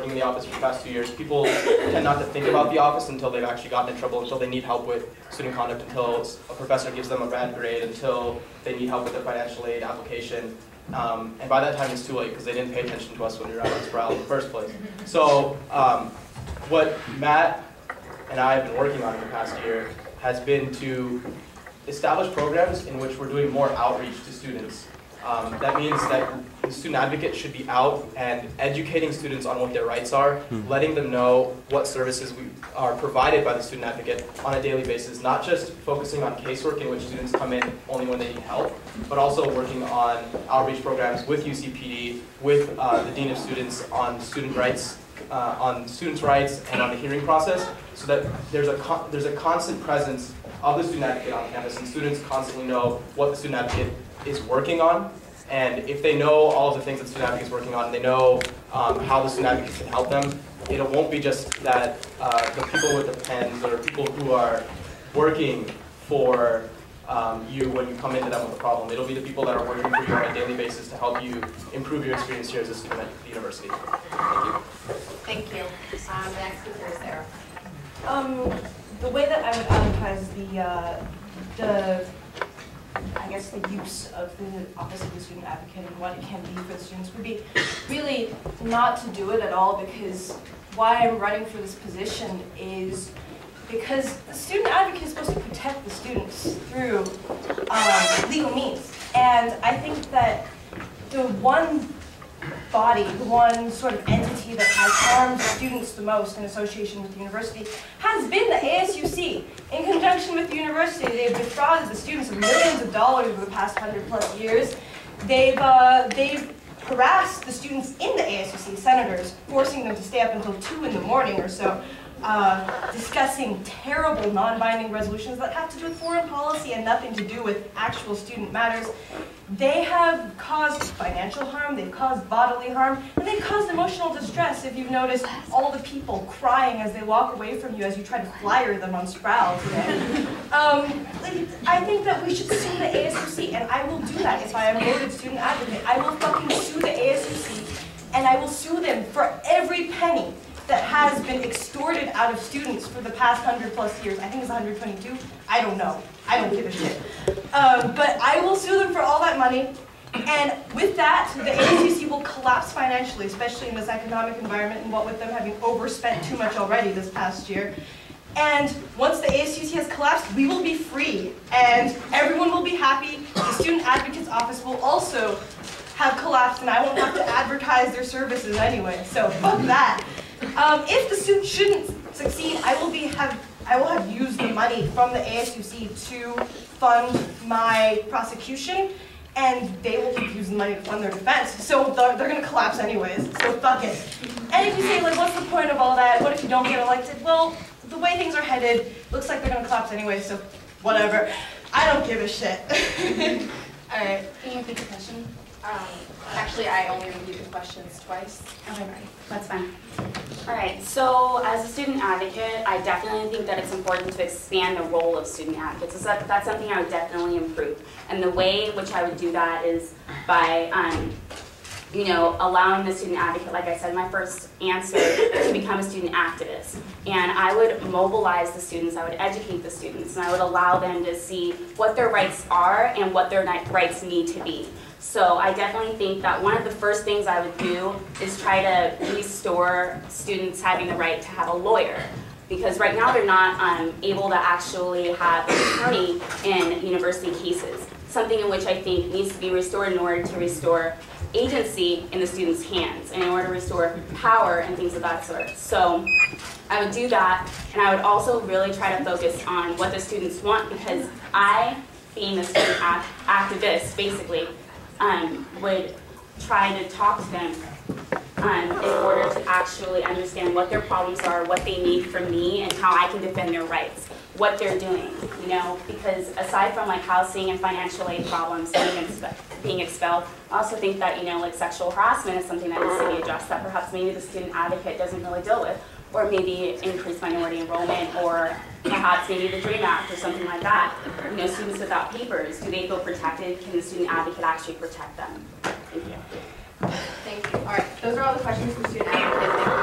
working in the office for the past 2 years, people tend not to think about the office until they've actually gotten in trouble, until they need help with student conduct, until a professor gives them a bad grade, until they need help with their financial aid application. And by that time it's too late because they didn't pay attention to us when we were out on Sproul in the first place. So what Matt and I have been working on in the past year has been to establish programs in which we're doing more outreach to students. That means that the student advocate should be out and educating students on what their rights are, letting them know what services are provided by the student advocate on a daily basis, not just focusing on casework in which students come in only when they need help, but also working on outreach programs with UCPD, with the Dean of Students on student rights, on students' rights and on the hearing process, so that there's a constant presence of the student advocate on campus, and students constantly know what the student advocate is working on. And if they know all of the things that the student advocate is working on, and they know how the student advocate can help them, it won't be just that the people with the pens or people who are working for you when you come into them with a problem. It'll be the people that are working for you on a daily basis to help you improve your experience here as a student at the university. Thank you. Thank you. The next speaker is Sarah. The way that I would advertise the use of the Office of the Student Advocate and what it can be for the students would be really not to do it at all, because why I'm running for this position is because the student advocate is supposed to protect the students through legal means. And I think that the one body, the one sort of entity that has harmed students the most in association with the university has been the ASUC. In conjunction with the university, they've defrauded the students of millions of dollars over the past 100+ years. They've harassed the students in the ASUC, senators, forcing them to stay up until 2 in the morning or so, discussing terrible non-binding resolutions that have to do with foreign policy and nothing to do with actual student matters. They have caused financial harm, they've caused bodily harm, and they've caused emotional distress. If you've noticed all the people crying as they walk away from you as you try to flyer them on Sproul today. I think that we should sue the ASUC, and I will do that if I am voted student advocate. I will fucking sue the ASUC, and I will sue them for every penny that has been extorted out of students for the past 100+ years. I think it's 122. I don't know. I don't give a shit. But I will sue them for all that money. And with that, the ASUC will collapse financially, especially in this economic environment, and what with them having overspent too much already this past year. And once the ASUC has collapsed, we will be free, and everyone will be happy. The Student Advocate's Office will also have collapsed, and I won't have to advertise their services anyway. So fuck that. If the student shouldn't succeed, I will have used the money from the ASUC to fund my prosecution, and they will keep using the money to fund their defense. So they're going to collapse anyways, so fuck it. And if you say, like, what's the point of all that? What if you don't get elected? Well, the way things are headed, looks like they're going to collapse anyway, so whatever. I don't give a shit. All right, can you repeat the question? Actually, I only reviewed the questions twice. Okay, that's fine. All right, so as a student advocate, I definitely think that it's important to expand the role of student advocates. So that's something I would definitely improve. And the way in which I would do that is by, allowing the student advocate, like I said in my first answer, to become a student activist. And I would mobilize the students, I would educate the students, and I would allow them to see what their rights are and what their rights need to be. So I definitely think that one of the first things I would do is try to restore students having the right to have a lawyer. Because right now they're not able to actually have an attorney in university cases. Something in which I think needs to be restored in order to restore agency in the students' hands, and in order to restore power and things of that sort. So I would do that, and I would also really try to focus on what the students want, because I, being a student activist, basically, would try to talk to them in order to actually understand what their problems are, what they need from me, and how I can defend their rights, what they're doing, because aside from like housing and financial aid problems being expelled, I also think that, like sexual harassment is something that needs to be addressed that perhaps maybe the student advocate doesn't really deal with, or maybe increased minority enrollment, or perhaps maybe the DREAM Act or something like that. Students without papers, do they feel protected? Can the student advocate actually protect them? Thank you. Thank you. All right, those are all the questions from student advocates.